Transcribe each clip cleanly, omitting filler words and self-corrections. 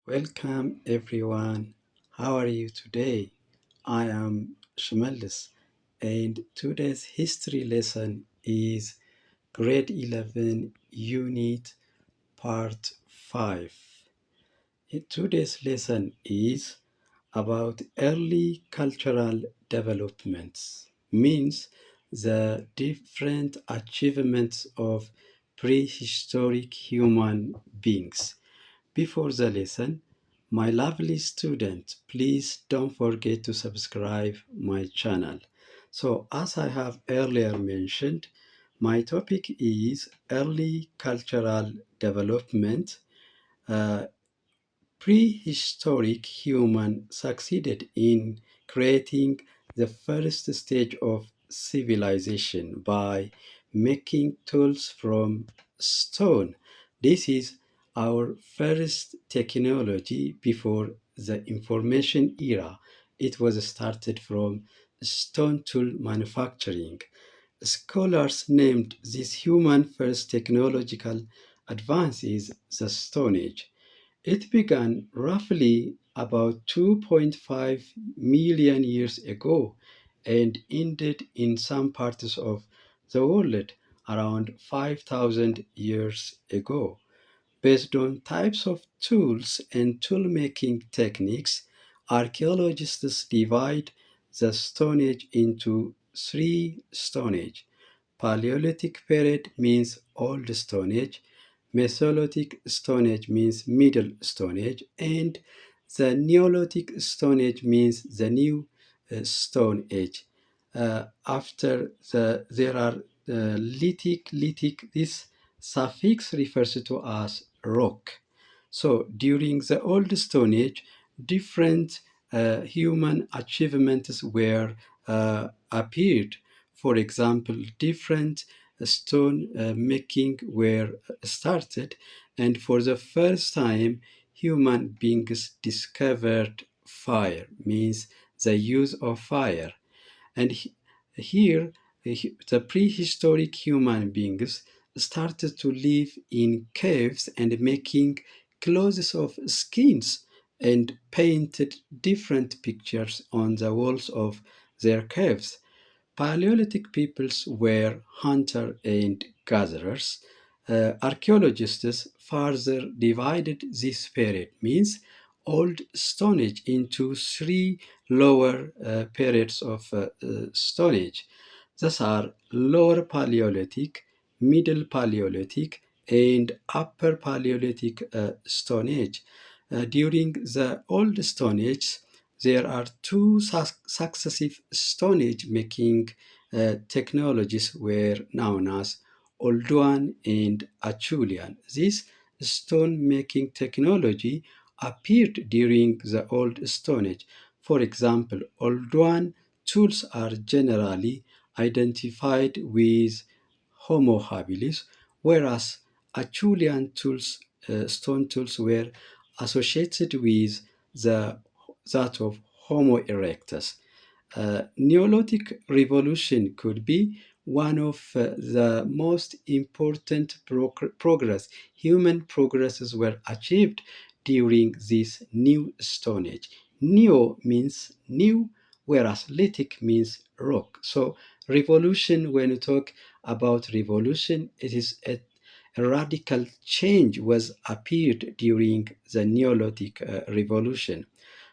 Welcome everyone. How are you today? I am Shmalis, and today's history lesson is grade 11 unit part 5. Today's lesson is about early cultural developments, means the different achievements of prehistoric human beings. Before the lesson, my lovely student, please don't forget to subscribe my channel. So as I have earlier mentioned, my topic is early cultural development. Uh, Prehistoric human succeeded in creating the first stage of civilization by making tools from stone. This is our first technology before the information era. It was started from stone tool manufacturing. Scholars named this human first technological advances the Stone Age. It began roughly about 2.5 million years ago and ended in some parts of the world around 5,000 years ago. Based on types of tools and tool-making techniques, archaeologists divide the Stone Age into three Stone Age. Paleolithic period means Old Stone Age, Mesolithic Stone Age means Middle Stone Age, and the Neolithic Stone Age means the New Stone Age. There are lithic. This suffix refers to as rock. So during the Old Stone Age, different human achievements were appeared. For example, different stone making were started, and for the first time, human beings discovered fire, means the use of fire. And here, the prehistoric human beings started to live in caves and making clothes of skins and painted different pictures on the walls of their caves. Paleolithic peoples were hunter and gatherers. Archaeologists further divided this period, means Old Stone Age, into three lower periods of Stone Age. These are Lower Paleolithic, Middle Paleolithic, and Upper Paleolithic Stone Age. During the Old Stone Age, there are two successive Stone Age making technologies were known as Oldowan and Acheulean. This stone making technology appeared during the Old Stone Age. For example, Oldowan tools are generally identified with Homo habilis, whereas Acheulean tools, stone tools, were associated with that of Homo erectus. Neolithic revolution could be one of the most important human progresses were achieved during this new Stone Age. Neo means new, whereas lithic means rock. So revolution, when you talk about revolution, it is a radical change was appeared during the Neolithic revolution.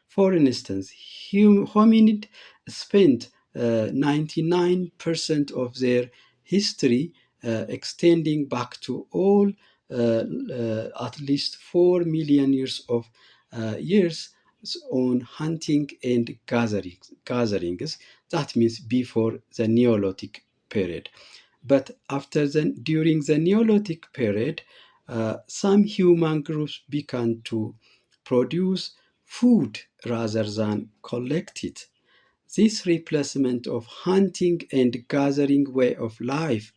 For instance, hominid spent 99% of their history extending back to all at least 4 million years of years on hunting and gatherings. That means before the Neolithic period. But during the Neolithic period, some human groups began to produce food rather than collect it. This replacement of hunting and gathering way of life,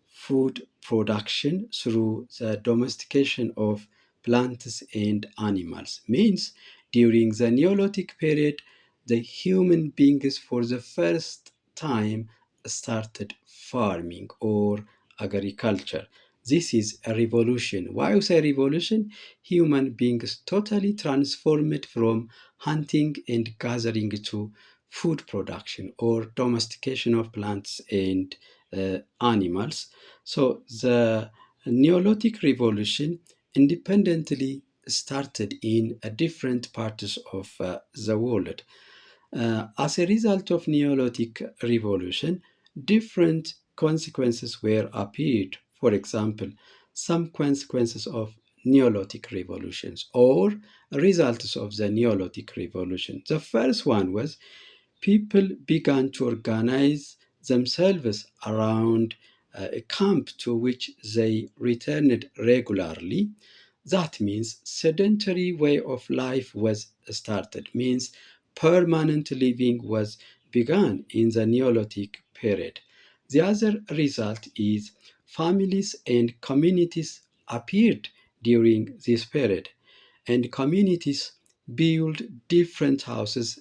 food production through the domestication of plants and animals, means during the Neolithic period, the human beings for the first time started farming or agriculture. this is a revolution. Why I say revolution? Human beings totally transformed from hunting and gathering to food production or domestication of plants and animals. So the Neolithic revolution independently started in different parts of the world. As a result of Neolithic revolution, different consequences were appeared. For example, some consequences of Neolithic revolutions or results of the Neolithic revolution. The first one was people began to organize themselves around a camp to which they returned regularly. That means sedentary way of life was started, means permanent living was begun in the Neolithic period. The other result is families and communities appeared during this period, and communities built different houses,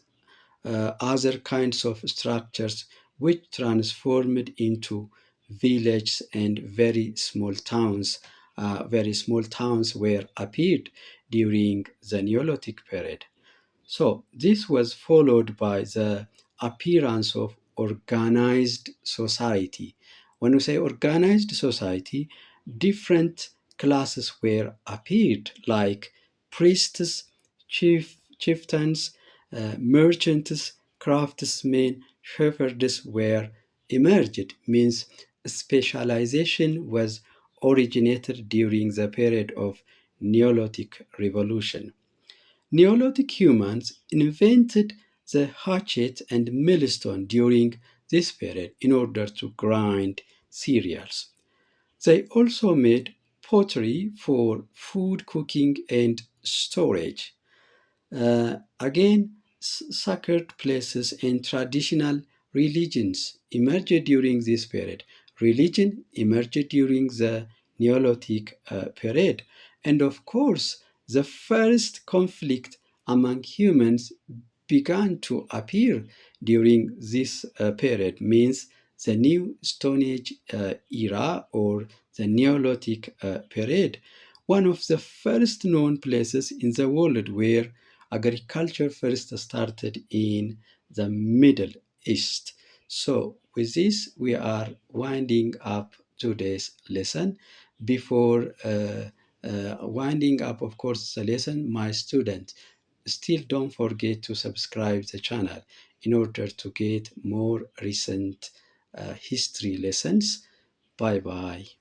other kinds of structures which transformed into villages and very small towns. Very small towns were appeared during the Neolithic period. So this was followed by the appearance of organized society. When we say organized society, different classes were appeared, like priests, chieftains, merchants, craftsmen, shepherds were emerged. Means specialization was originated during the period of Neolithic revolution. Neolithic humans invented the hatchet and millstone during this period in order to grind cereals. They also made pottery for food cooking and storage. Again, sacred places and traditional religions emerged during this period. Religion emerged during the Neolithic period. And of course, the first conflict among humans began to appear during this period, means the new Stone Age era or the Neolithic period. One of the first known places in the world where agriculture first started in the Middle East. So, with this, we are winding up today's lesson. Before winding up, of course, the lesson, my student, still don't forget to subscribe the channel in order to get more recent history lessons. Bye bye.